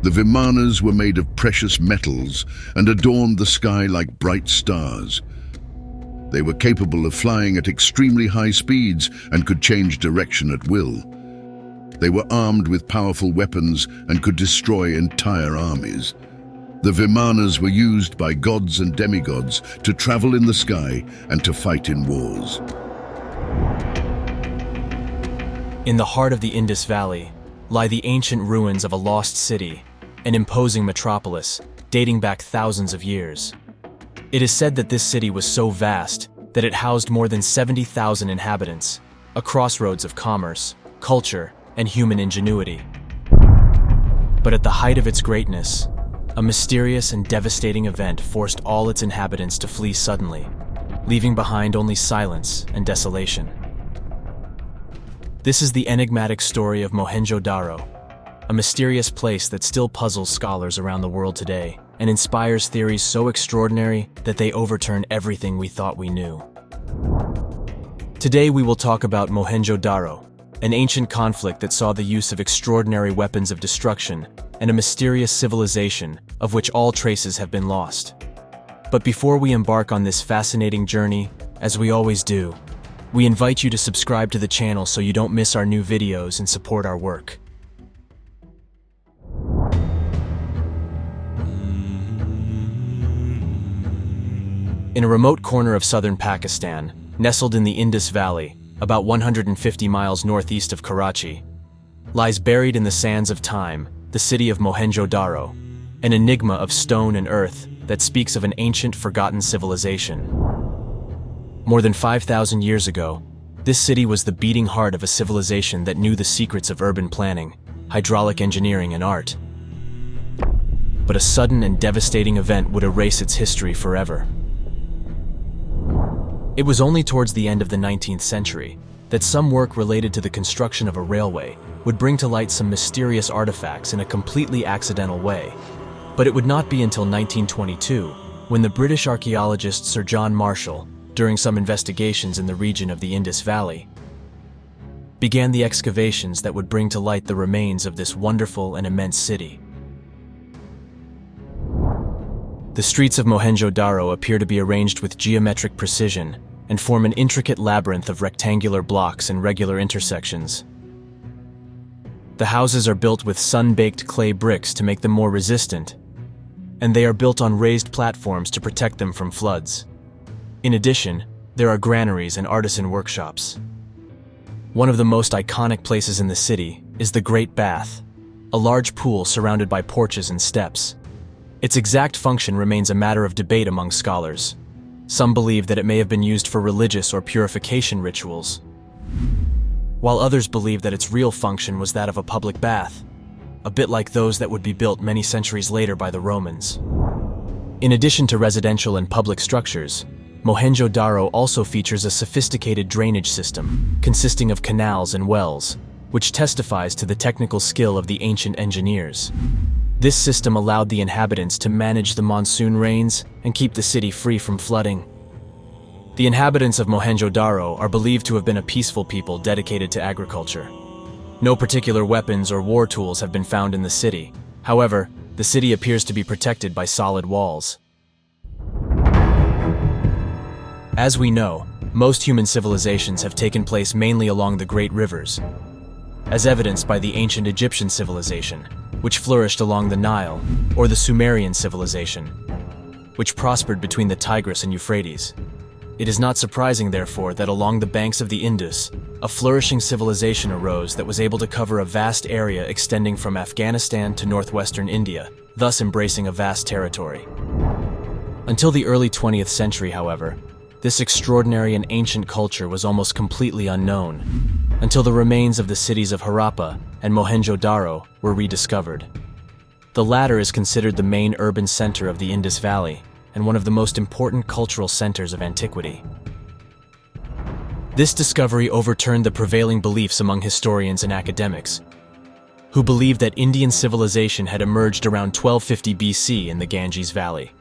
The vimanas were made of precious metals and adorned the sky like bright stars. They were capable of flying at extremely high speeds and could change direction at will. They were armed with powerful weapons and could destroy entire armies. The vimanas were used by gods and demigods to travel in the sky and to fight in wars. In the heart of the Indus Valley lie the ancient ruins of a lost city, an imposing metropolis dating back thousands of years. It is said that this city was so vast that it housed more than 70,000 inhabitants, a crossroads of commerce, culture, and human ingenuity. But at the height of its greatness, a mysterious and devastating event forced all its inhabitants to flee suddenly, leaving behind only silence and desolation. This is the enigmatic story of Mohenjo Daro, a mysterious place that still puzzles scholars around the world today and inspires theories so extraordinary that they overturn everything we thought we knew. Today we will talk about Mohenjo Daro, an ancient conflict that saw the use of extraordinary weapons of destruction and a mysterious civilization of which all traces have been lost. But before we embark on this fascinating journey, as we always do, we invite you to subscribe to the channel so you don't miss our new videos and support our work. In a remote corner of southern Pakistan, nestled in the Indus Valley, about 150 miles northeast of Karachi, lies buried in the sands of time the city of Mohenjo Daro, an enigma of stone and earth that speaks of an ancient, forgotten civilization. More than 5,000 years ago, this city was the beating heart of a civilization that knew the secrets of urban planning, hydraulic engineering, and art. But a sudden and devastating event would erase its history forever. It was only towards the end of the 19th century that some work related to the construction of a railway would bring to light some mysterious artifacts in a completely accidental way. But it would not be until 1922 when the British archaeologist Sir John Marshall, during some investigations in the region of the Indus Valley, began the excavations that would bring to light the remains of this wonderful and immense city. The streets of Mohenjo Daro appear to be arranged with geometric precision and form an intricate labyrinth of rectangular blocks and regular intersections. The houses are built with sun-baked clay bricks to make them more resistant, and they are built on raised platforms to protect them from floods. In addition, there are granaries and artisan workshops. One of the most iconic places in the city is the Great Bath, a large pool surrounded by porches and steps. Its exact function remains a matter of debate among scholars. Some believe that it may have been used for religious or purification rituals, while others believe that its real function was that of a public bath, a bit like those that would be built many centuries later by the Romans. In addition to residential and public structures, Mohenjo Daro also features a sophisticated drainage system consisting of canals and wells, which testifies to the technical skill of the ancient engineers. This system allowed the inhabitants to manage the monsoon rains and keep the city free from flooding. The inhabitants of Mohenjo Daro are believed to have been a peaceful people dedicated to agriculture. No particular weapons or war tools have been found in the city. However, the city appears to be protected by solid walls. As we know, most human civilizations have taken place mainly along the great rivers, as evidenced by the ancient Egyptian civilization, which flourished along the Nile, or the Sumerian civilization, which prospered between the Tigris and Euphrates. It is not surprising, therefore, that along the banks of the Indus, a flourishing civilization arose that was able to cover a vast area extending from Afghanistan to northwestern India, thus embracing a vast territory. Until the early 20th century, however, this extraordinary and ancient culture was almost completely unknown, until the remains of the cities of Harappa and Mohenjo Daro were rediscovered. The latter is considered the main urban center of the Indus Valley and one of the most important cultural centers of antiquity. This discovery overturned the prevailing beliefs among historians and academics, who believed that Indian civilization had emerged around 1250 BC in the Ganges Valley.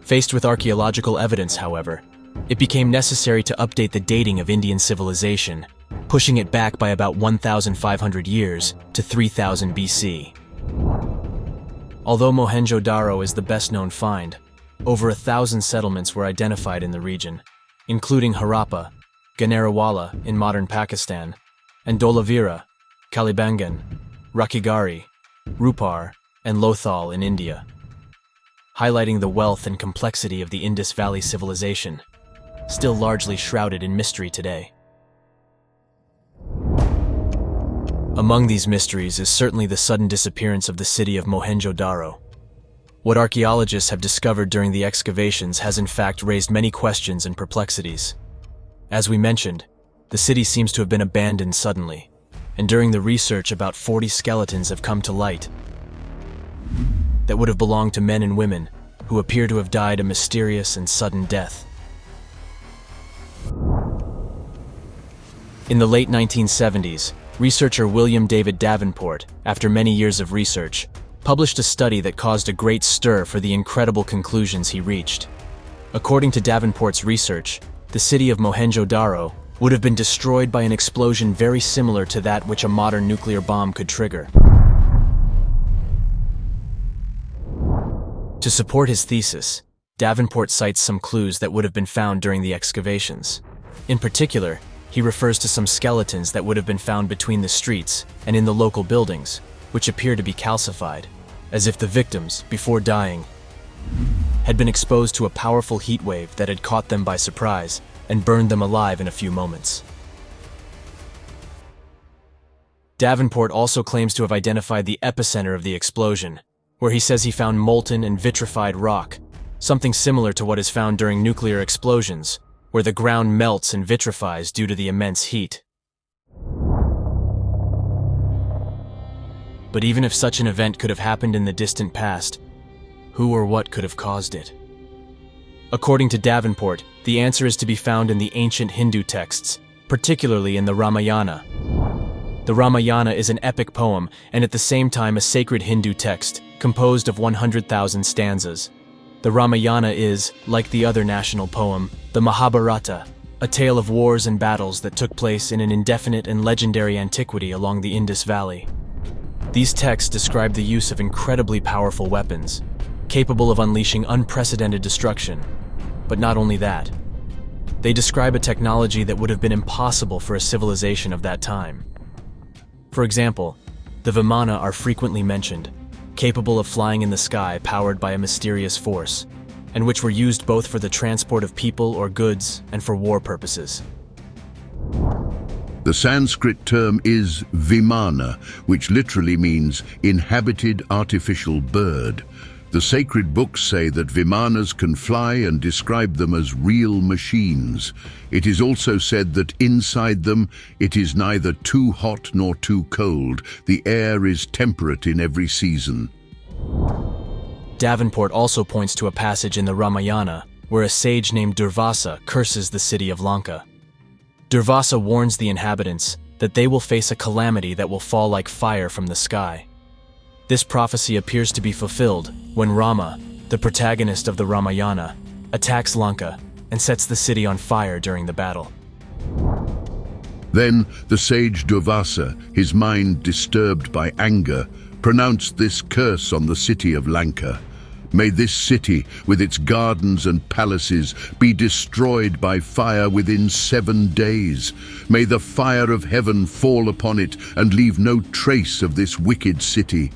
Faced with archaeological evidence, however, it became necessary to update the dating of Indian civilization, pushing it back by about 1,500 years to 3000 BC. Although Mohenjo Daro is the best-known find, over 1,000 settlements were identified in the region, including Harappa, Ganerawala in modern Pakistan, and Dholavira, Kalibangan, Rakhigarhi, Rupar, and Lothal in India, highlighting the wealth and complexity of the Indus Valley civilization, still largely shrouded in mystery today. Among these mysteries is certainly the sudden disappearance of the city of Mohenjo Daro. What archaeologists have discovered during the excavations has in fact raised many questions and perplexities. As we mentioned, the city seems to have been abandoned suddenly, and during the research about 40 skeletons have come to light that would have belonged to men and women who appear to have died a mysterious and sudden death. In the late 1970s, researcher William David Davenport, after many years of research, published a study that caused a great stir for the incredible conclusions he reached. According to Davenport's research, the city of Mohenjo Daro would have been destroyed by an explosion very similar to that which a modern nuclear bomb could trigger. To support his thesis, Davenport cites some clues that would have been found during the excavations. In particular, he refers to some skeletons that would have been found between the streets and in the local buildings, which appear to be calcified, as if the victims, before dying, had been exposed to a powerful heat wave that had caught them by surprise and burned them alive in a few moments. Davenport also claims to have identified the epicenter of the explosion, where he says he found molten and vitrified rock, something similar to what is found during nuclear explosions, where the ground melts and vitrifies due to the immense heat. But even if such an event could have happened in the distant past, who or what could have caused it? According to Davenport, the answer is to be found in the ancient Hindu texts, particularly in the Ramayana. The Ramayana is an epic poem and at the same time a sacred Hindu text composed of 100,000 stanzas. The Ramayana is, like the other national poem, the Mahabharata, a tale of wars and battles that took place in an indefinite and legendary antiquity along the Indus Valley. These texts describe the use of incredibly powerful weapons, capable of unleashing unprecedented destruction. But not only that, they describe a technology that would have been impossible for a civilization of that time. For example, the Vimana are frequently mentioned, capable of flying in the sky powered by a mysterious force, and which were used both for the transport of people or goods and for war purposes. The Sanskrit term is Vimana, which literally means inhabited artificial bird. The sacred books say that Vimanas can fly and describe them as real machines. It is also said that inside them it is neither too hot nor too cold. The air is temperate in every season. Davenport also points to a passage in the Ramayana where a sage named Durvasa curses the city of Lanka. Durvasa warns the inhabitants that they will face a calamity that will fall like fire from the sky. This prophecy appears to be fulfilled when Rama, the protagonist of the Ramayana, attacks Lanka and sets the city on fire during the battle. Then the sage Durvasa, his mind disturbed by anger, pronounced this curse on the city of Lanka. May this city, with its gardens and palaces, be destroyed by fire within 7 days. May the fire of heaven fall upon it and leave no trace of this wicked city.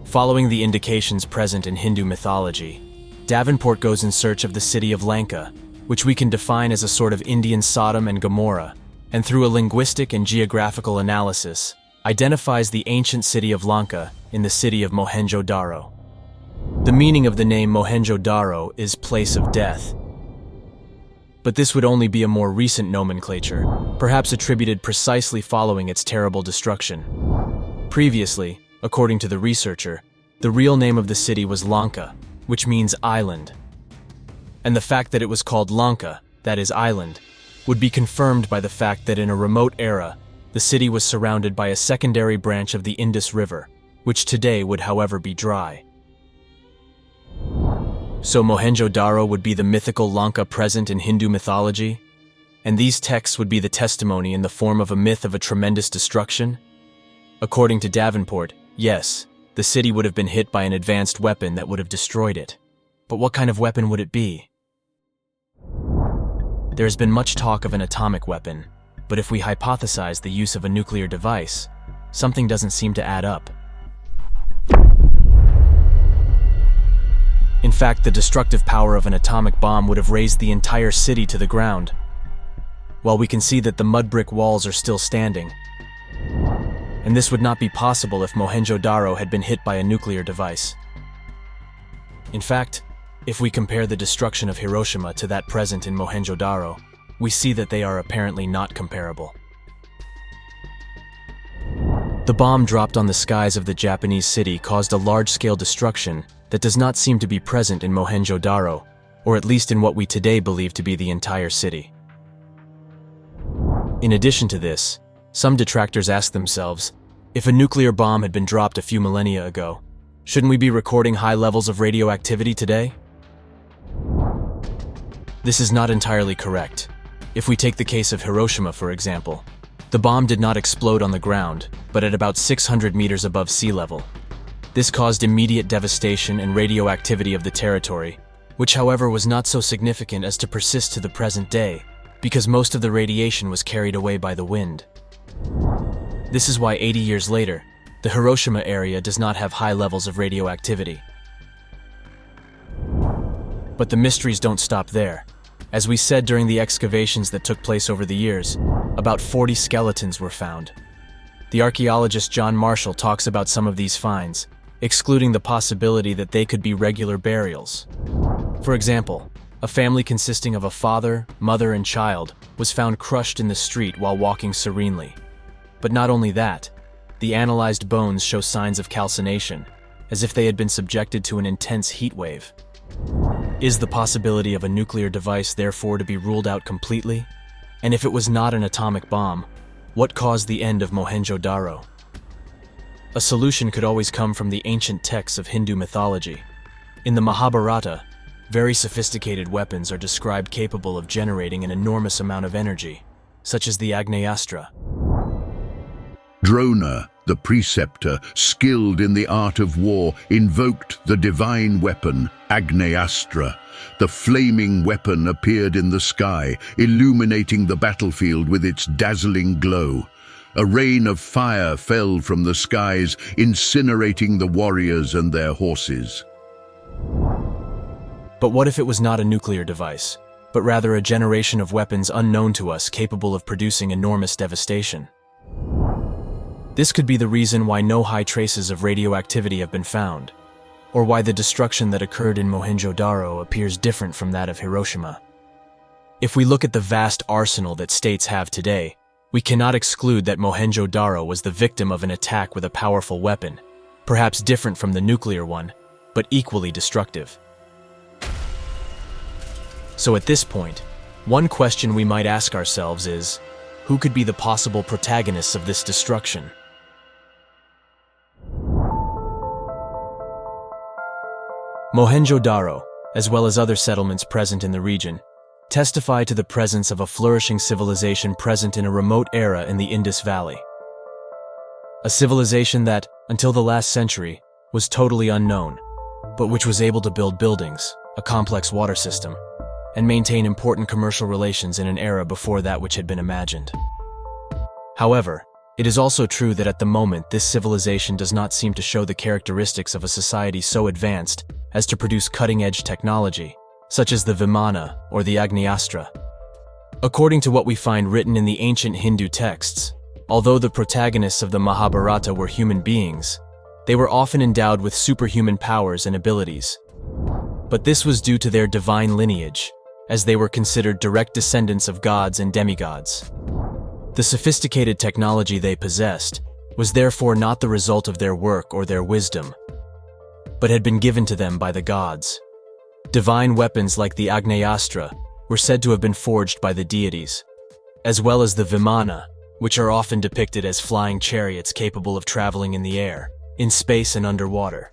Following the indications present in Hindu mythology, Davenport goes in search of the city of Lanka, which we can define as a sort of Indian Sodom and Gomorrah, and through a linguistic and geographical analysis, identifies the ancient city of Lanka in the city of Mohenjo Daro. The meaning of the name Mohenjo Daro is place of death. But this would only be a more recent nomenclature, perhaps attributed precisely following its terrible destruction. Previously, according to the researcher, the real name of the city was Lanka, which means island. And the fact that it was called Lanka, that is island, would be confirmed by the fact that in a remote era, the city was surrounded by a secondary branch of the Indus River, which today would however be dry. So Mohenjo Daro would be the mythical Lanka present in Hindu mythology? And these texts would be the testimony in the form of a myth of a tremendous destruction? According to Davenport, yes, the city would have been hit by an advanced weapon that would have destroyed it. But what kind of weapon would it be? There has been much talk of an atomic weapon, but if we hypothesize the use of a nuclear device, something doesn't seem to add up. In fact, the destructive power of an atomic bomb would have razed the entire city to the ground. While we can see that the mud brick walls are still standing, and this would not be possible if Mohenjo Daro had been hit by a nuclear device. In fact, if we compare the destruction of Hiroshima to that present in Mohenjo Daro, we see that they are apparently not comparable. The bomb dropped on the skies of the Japanese city caused a large-scale destruction that does not seem to be present in Mohenjo Daro, or at least in what we today believe to be the entire city. In addition to this, some detractors ask themselves, if a nuclear bomb had been dropped a few millennia ago, shouldn't we be recording high levels of radioactivity today? This is not entirely correct. If we take the case of Hiroshima, for example, the bomb did not explode on the ground, but at about 600 meters above sea level. This caused immediate devastation and radioactivity of the territory, which however was not so significant as to persist to the present day, because most of the radiation was carried away by the wind. This is why 80 years later, the Hiroshima area does not have high levels of radioactivity. But the mysteries don't stop there. As we said during the excavations that took place over the years, about 40 skeletons were found. The archaeologist John Marshall talks about some of these finds, excluding the possibility that they could be regular burials. For example, a family consisting of a father, mother, and child was found crushed in the street while walking serenely. But not only that, the analyzed bones show signs of calcination, as if they had been subjected to an intense heat wave. Is the possibility of a nuclear device therefore to be ruled out completely? And if it was not an atomic bomb, what caused the end of Mohenjo Daro? A solution could always come from the ancient texts of Hindu mythology. In the Mahabharata, very sophisticated weapons are described capable of generating an enormous amount of energy, such as the Agnyastra. Drona, the preceptor, skilled in the art of war, invoked the divine weapon, Agnyastra. The flaming weapon appeared in the sky, illuminating the battlefield with its dazzling glow. A rain of fire fell from the skies, incinerating the warriors and their horses. But what if it was not a nuclear device, but rather a generation of weapons unknown to us capable of producing enormous devastation? This could be the reason why no high traces of radioactivity have been found, or why the destruction that occurred in Mohenjo Daro appears different from that of Hiroshima. If we look at the vast arsenal that states have today, we cannot exclude that Mohenjo Daro was the victim of an attack with a powerful weapon, perhaps different from the nuclear one, but equally destructive. So at this point, one question we might ask ourselves is, who could be the possible protagonists of this destruction? Mohenjo Daro, as well as other settlements present in the region, testify to the presence of a flourishing civilization present in a remote era in the Indus Valley. A civilization that, until the last century, was totally unknown, but which was able to build buildings, a complex water system, and maintain important commercial relations in an era before that which had been imagined. However, it is also true that at the moment this civilization does not seem to show the characteristics of a society so advanced as to produce cutting-edge technology, such as the Vimana or the Agnyastra. According to what we find written in the ancient Hindu texts, although the protagonists of the Mahabharata were human beings, they were often endowed with superhuman powers and abilities. But this was due to their divine lineage, as they were considered direct descendants of gods and demigods. The sophisticated technology they possessed was therefore not the result of their work or their wisdom, but had been given to them by the gods. Divine weapons like the Agnyastra were said to have been forged by the deities, as well as the Vimana, which are often depicted as flying chariots capable of traveling in the air, in space and underwater.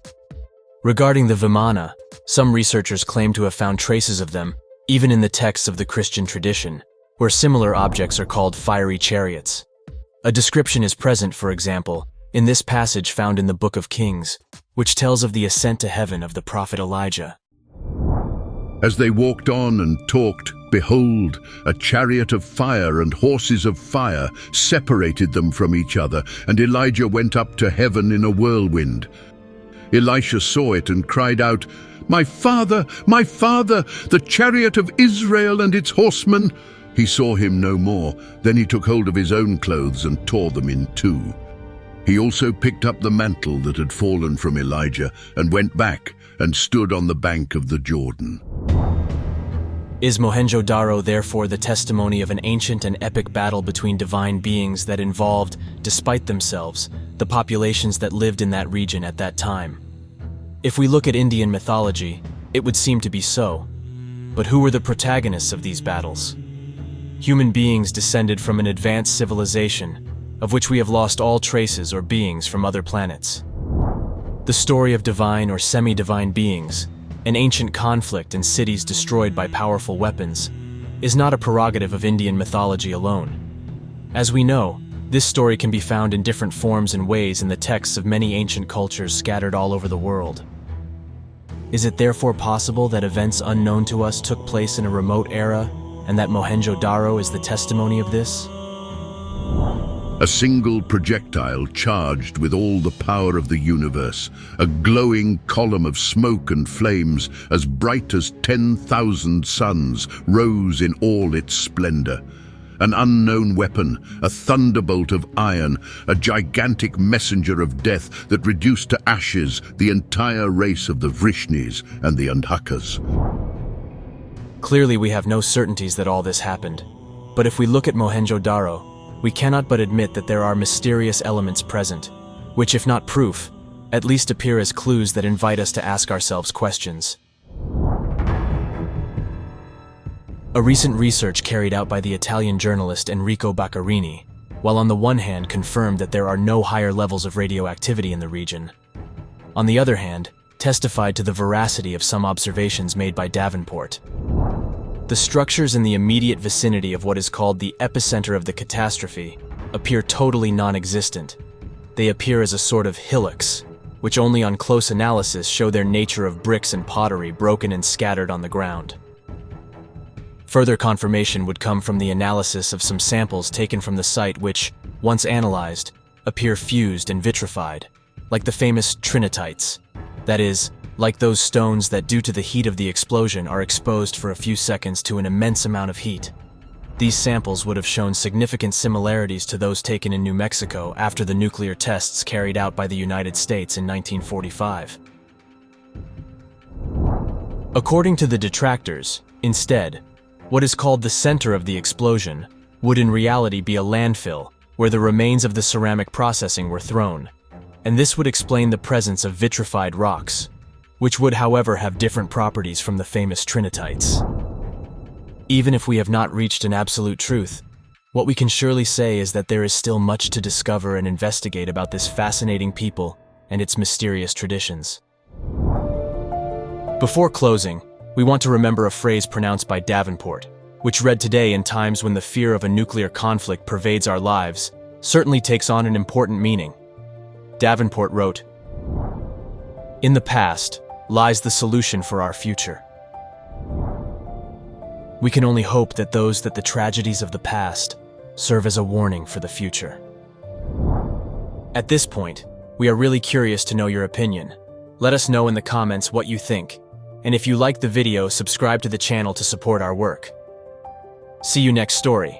Regarding the Vimana, some researchers claim to have found traces of them even in the texts of the Christian tradition, where similar objects are called fiery chariots. A description is present, for example, in this passage found in the Book of Kings, which tells of the ascent to heaven of the prophet Elijah. As they walked on and talked, behold, a chariot of fire and horses of fire separated them from each other, and Elijah went up to heaven in a whirlwind. Elisha saw it and cried out, my father, the chariot of Israel and its horsemen!" He saw him no more. Then he took hold of his own clothes and tore them in two. He also picked up the mantle that had fallen from Elijah and went back and stood on the bank of the Jordan. Is Mohenjo Daro therefore the testimony of an ancient and epic battle between divine beings that involved, despite themselves, the populations that lived in that region at that time? If we look at Indian mythology, it would seem to be so. But who were the protagonists of these battles? Human beings descended from an advanced civilization, of which we have lost all traces or beings from other planets. The story of divine or semi-divine beings, an ancient conflict and cities destroyed by powerful weapons, is not a prerogative of Indian mythology alone. As we know, this story can be found in different forms and ways in the texts of many ancient cultures scattered all over the world. Is it therefore possible that events unknown to us took place in a remote era, and that Mohenjo Daro is the testimony of this? A single projectile charged with all the power of the universe, a glowing column of smoke and flames as bright as 10,000 suns, rose in all its splendor. An unknown weapon, a thunderbolt of iron, a gigantic messenger of death that reduced to ashes the entire race of the Vrishnis and the Andhakas. Clearly we have no certainties that all this happened, but if we look at Mohenjo Daro, we cannot but admit that there are mysterious elements present, which, if not proof, at least appear as clues that invite us to ask ourselves questions. A recent research carried out by the Italian journalist Enrico Baccarini, while on the one hand confirmed that there are no higher levels of radioactivity in the region, on the other hand, testified to the veracity of some observations made by Davenport. The structures in the immediate vicinity of what is called the epicenter of the catastrophe appear totally non-existent. They appear as a sort of hillocks, which only on close analysis show their nature of bricks and pottery broken and scattered on the ground. Further confirmation would come from the analysis of some samples taken from the site which, once analyzed, appear fused and vitrified, like the famous trinitites, that is, like those stones that due to the heat of the explosion are exposed for a few seconds to an immense amount of heat. These samples would have shown significant similarities to those taken in New Mexico after the nuclear tests carried out by the United States in 1945. According to the detractors, instead, what is called the center of the explosion would in reality be a landfill where the remains of the ceramic processing were thrown, and this would explain the presence of vitrified rocks, which would, however, have different properties from the famous trinitites. Even if we have not reached an absolute truth, what we can surely say is that there is still much to discover and investigate about this fascinating people and its mysterious traditions. Before closing, we want to remember a phrase pronounced by Davenport, which read today in times when the fear of a nuclear conflict pervades our lives, certainly takes on an important meaning. Davenport wrote, "In the past lies the solution for our future. We can only hope that the tragedies of the past serve as a warning for the future." At this point, we are really curious to know your opinion. Let us know in the comments what you think, and if you liked the video, subscribe to the channel to support our work. See you next story.